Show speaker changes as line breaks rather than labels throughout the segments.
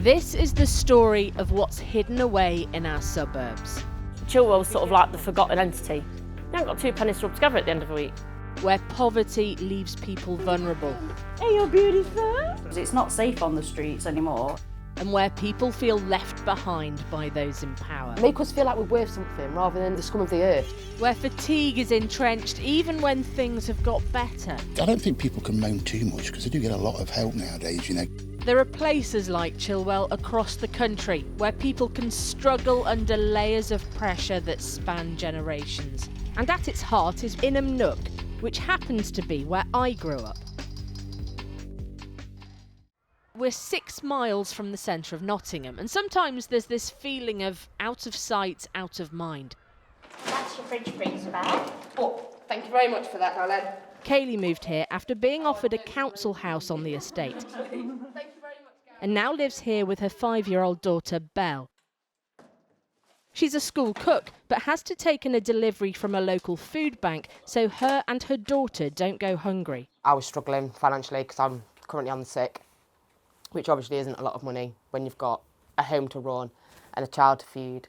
This is the story of what's hidden away in our suburbs.
Chilwell's sort of like the forgotten entity. You haven't got two pennies to rub together at the end of the week.
Where poverty leaves people vulnerable.
Hey, you're beautiful.
It's not safe on the streets anymore.
And where people feel left behind by those in power.
Make us feel like we're worth something rather than the scum of the earth.
Where fatigue is entrenched even when things have got better.
I don't think people can moan too much because they do get a lot of help nowadays, you know.
There are places like Chilwell across the country where people can struggle under layers of pressure that span generations. And at its heart is Inham Nook, which happens to be where I grew up. We're 6 miles from the centre of Nottingham, and sometimes there's this feeling of out of sight, out of mind.
That's your fridge freezer bag.
Oh, thank you very much for that, darling.
Kaylee moved here after being offered a council house on the estate. And now lives here with her 5-year-old daughter, Belle. She's a school cook, but has to take in a delivery from a local food bank so her and her daughter don't go hungry.
I was struggling financially because I'm currently on the sick, which obviously isn't a lot of money when you've got a home to run and a child to feed.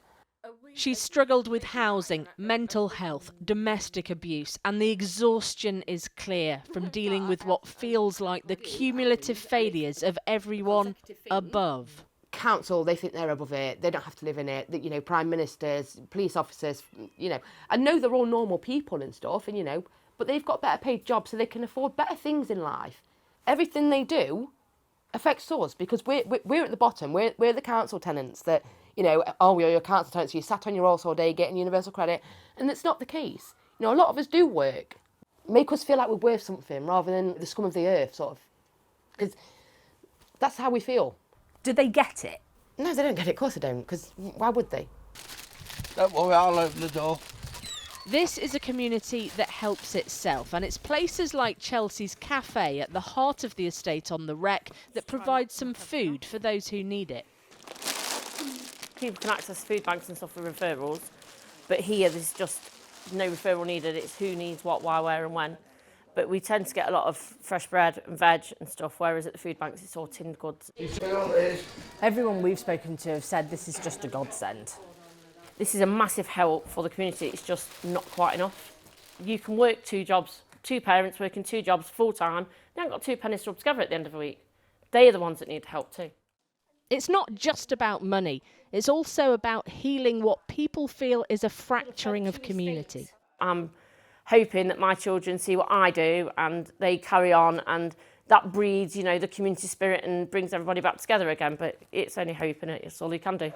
She's struggled with housing, mental health, domestic abuse, and the exhaustion is clear from dealing with what feels like the cumulative failures of everyone above.
Council, they think they're above it, they don't have to live in it, you know, prime ministers, police officers, you know. I know they're all normal people and stuff, and you know, but they've got better paid jobs so they can afford better things in life. Everything they do affects us because we're at the bottom. We're the council tenants that, you know, oh, you're your council tenants, so you sat on your arse all day getting universal credit, and that's not the case. You know, a lot of us do work. Make us feel like we're worth something rather than the scum of the earth, sort of. Because that's how we feel.
Do they get it?
No, they don't get it, of course they don't, because why would they?
Don't worry, I'll open the door.
This is a community that helps itself, and it's places like Chelsea's Cafe at the heart of the estate on the Wreck that provide some food for those who need it.
People can access food banks and stuff for referrals, but here there's just no referral needed. It's who needs what, why, where and when. But we tend to get a lot of fresh bread and veg and stuff, whereas at the food banks it's all tinned goods.
Everyone we've spoken to have said this is just a godsend.
This is a massive help for the community, it's just not quite enough. You can work 2 jobs, 2 parents working 2 jobs full time, they haven't got 2 pennies to rub together at the end of the week. They are the ones that need help too.
It's not just about money, it's also about healing what people feel is a fracturing of community.
I'm hoping that my children see what I do and they carry on, and that breeds, you know, the community spirit and brings everybody back together again, but it's only hope, and it's all you can do.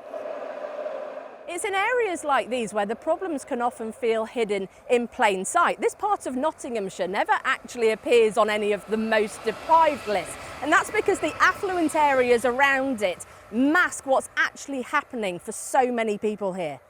It's in areas like these where the problems can often feel hidden in plain sight. This part of Nottinghamshire never actually appears on any of the most deprived lists, and that's because the affluent areas around it mask what's actually happening for so many people here.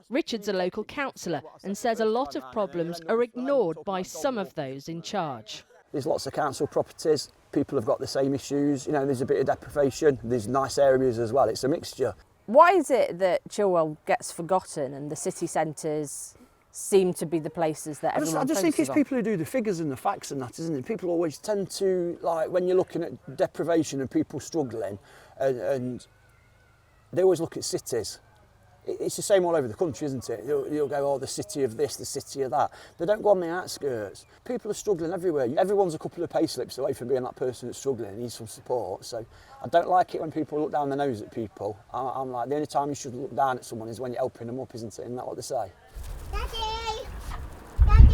Richard's a local councillor and says a lot of problems are ignored by some of those in charge.
There's lots of council properties, people have got the same issues, you know, there's a bit of deprivation, there's nice areas as well, it's a mixture.
Why is it that Chilwell gets forgotten and the city centres seem to be the places that everyone
I just think it's
focuses on?
people who do the figures and the facts and that, isn't it? People always tend to, like, when you're looking at deprivation and people struggling, and they always look at cities. It's the same all over the country, isn't it? You'll go, oh, the city of this, the city of that. They don't go on the outskirts. People are struggling everywhere. Everyone's a couple of pay slips away from being that person that's struggling and needs some support. So I don't like it when people look down their nose at people. I'm like, the only time you should look down at someone is when you're helping them up, isn't it? Isn't that what they say?
Daddy! Daddy!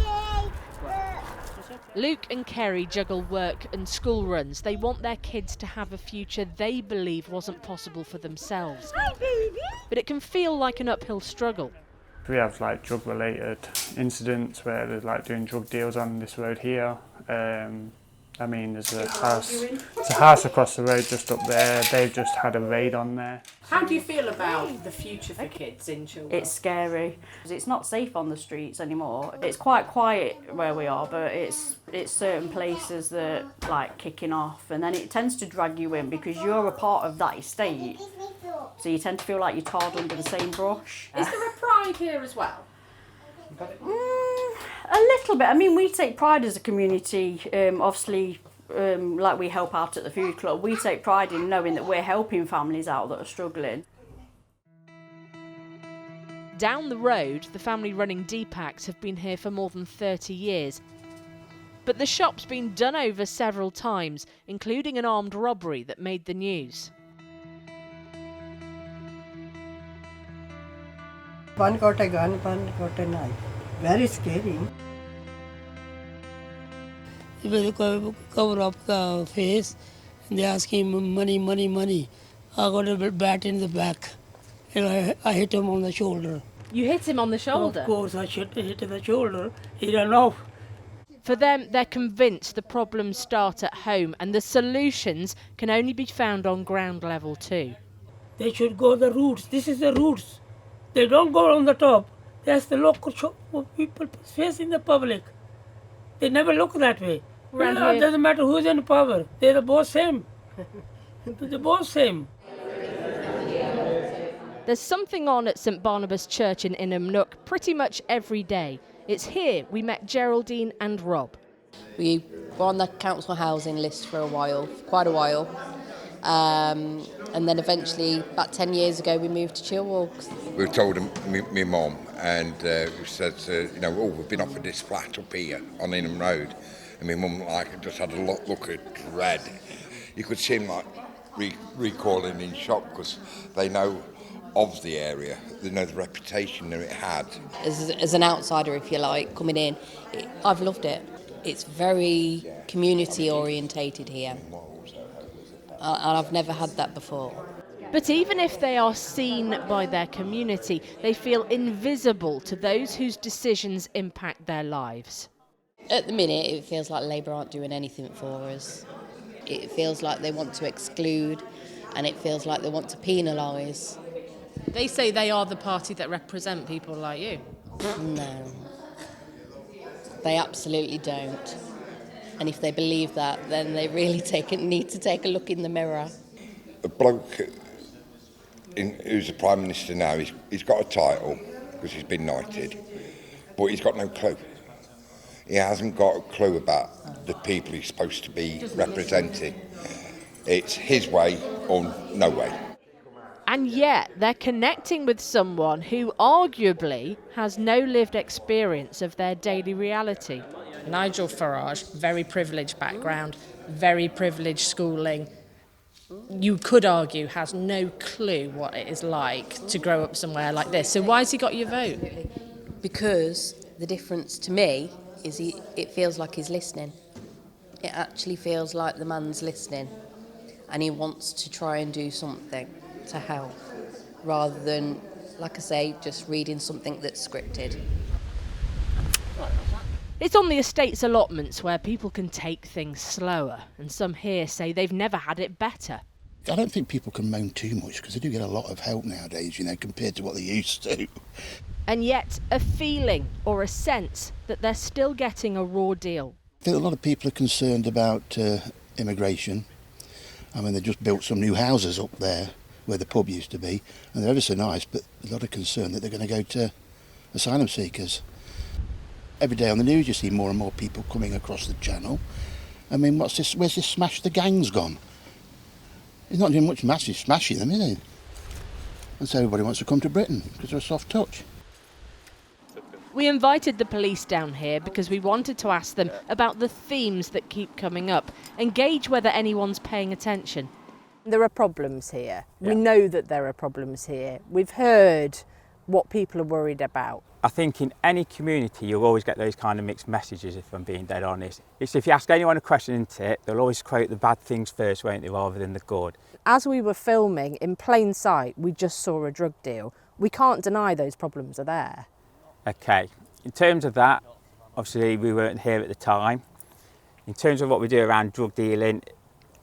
Luke and Kerry juggle work and school runs. They want their kids to have a future they believe wasn't possible for themselves.
Hi, baby!
But it can feel like an uphill struggle.
We have like drug related incidents where they're like doing drug deals on this road here. I mean, there's a house across the road just up there. They've just had a raid on there.
How do you feel about the future for kids in Chilwell?
It's scary.
It's not safe on the streets anymore. It's quite quiet where we are, but it's certain places that like kicking off, and then it tends to drag you in because you're a part of that estate. So you tend to feel like you're tarred under the same brush.
Is there a pride here as well?
A little bit. I mean, we take pride as a community. Obviously, like we help out at the food club, we take pride in knowing that we're helping families out that are struggling.
Down the road, the family running Deepax have been here for more than 30 years. But the shop's been done over several times, including an armed robbery that made the news.
One got a gun, one got a knife. Very scary.
They cover up the face and they ask him money, money, money. I got a bat in the back and I hit him on the shoulder.
You hit him on the shoulder?
Of course, I hit the shoulder. He ran off.
For them, they're convinced the problems start at home and the solutions can only be found on ground level too.
They should go the roots. This is the roots. They don't go on the top. That's the local shop for people facing the public. They never look that way. It doesn't matter who's in power. They're both same. They're both same.
There's something on at St Barnabas Church in Inham Nook pretty much every day. It's here we met Geraldine and Rob.
We were on the council housing list for a while, quite a while. And then eventually, about 10 years ago, we moved to Chilwell.
We told my mum, and we said, we've been offered this flat up here on Inham Road. And my mum just had a look at dread. You could see them recoiling in shock because they know of the area, they know the reputation that it had.
As an outsider, if you like, coming in, I've loved it. It's very community orientated here. And I've never had that before.
But even if they are seen by their community, they feel invisible to those whose decisions impact their lives.
At the minute, it feels like Labour aren't doing anything for us. It feels like they want to exclude, and it feels like they want to penalise.
They say they are the party that represent people like you.
No, they absolutely don't. And if they believe that, then they really need to take a look in the mirror.
A bloke who's the Prime Minister now, he's got a title because he's been knighted, but he's got no clue. He hasn't got a clue about the people he's supposed to be representing. It's his way or no way.
And yet they're connecting with someone who arguably has no lived experience of their daily reality.
Nigel Farage, very privileged background, very privileged schooling. You could argue has no clue what it is like to grow up somewhere like this. So why has he got your vote?
Because the difference to me is it feels like he's listening. It actually feels like the man's listening and he wants to try and do something to help, rather than, like I say, just reading something that's scripted.
It's on the estate's allotments where people can take things slower, and some here say they've never had it better.
I don't think people can moan too much because they do get a lot of help nowadays, compared to what they used to.
And yet a feeling or a sense that they're still getting a raw deal.
I think a lot of people are concerned about immigration. I mean, they just built some new houses up there where the pub used to be, and they're ever so nice, but a lot of concern that they're going to go to asylum seekers. Every day on the news you see more and more people coming across the channel. I mean, where's this smash the gangs gone? He's not doing much massive smashing them, is he? And so everybody wants to come to Britain because they're a soft touch.
We invited the police down here because we wanted to ask them about the themes that keep coming up and gauge whether anyone's paying attention.
There are problems here. Yeah. We know that there are problems here. We've heard what people are worried about.
I think in any community you'll always get those kind of mixed messages, if I'm being dead honest. It's if you ask anyone a question into it, they'll always quote the bad things first, won't they, rather than the good.
As we were filming, in plain sight, we just saw a drug deal. We can't deny those problems are there.
Okay, in terms of that, obviously we weren't here at the time. In terms of what we do around drug dealing,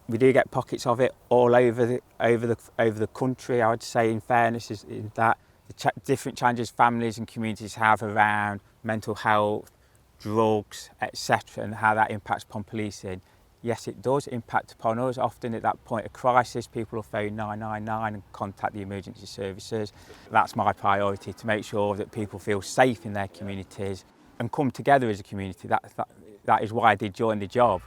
we do get pockets of it all over the country. I would say, in fairness, is that the different challenges families and communities have around mental health, drugs, etc., and how that impacts upon policing. Yes, it does impact upon us. Often at that point of crisis, people will phone 999 and contact the emergency services. That's my priority, to make sure that people feel safe in their communities and come together as a community. That is why I did join the job.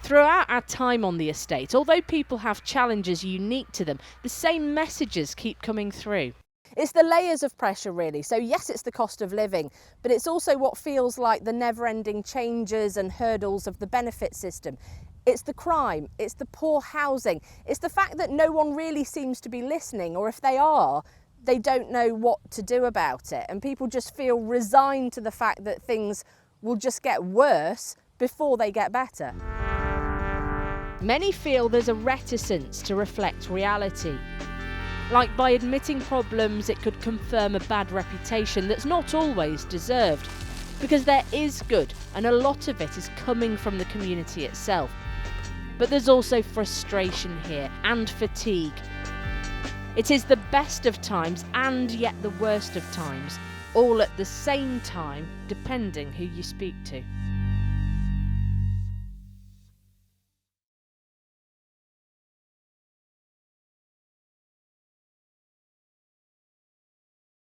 Throughout our time on the estate, although people have challenges unique to them, the same messages keep coming through.
It's the layers of pressure, really. So yes, it's the cost of living, but it's also what feels like the never-ending changes and hurdles of the benefit system. It's the crime, it's the poor housing, it's the fact that no one really seems to be listening, or if they are, they don't know what to do about it. And people just feel resigned to the fact that things will just get worse before they get better.
Many feel there's a reticence to reflect reality. Like by admitting problems, it could confirm a bad reputation that's not always deserved. Because there is good, and a lot of it is coming from the community itself. But there's also frustration here, and fatigue. It is the best of times, and yet the worst of times, all at the same time, depending who you speak to.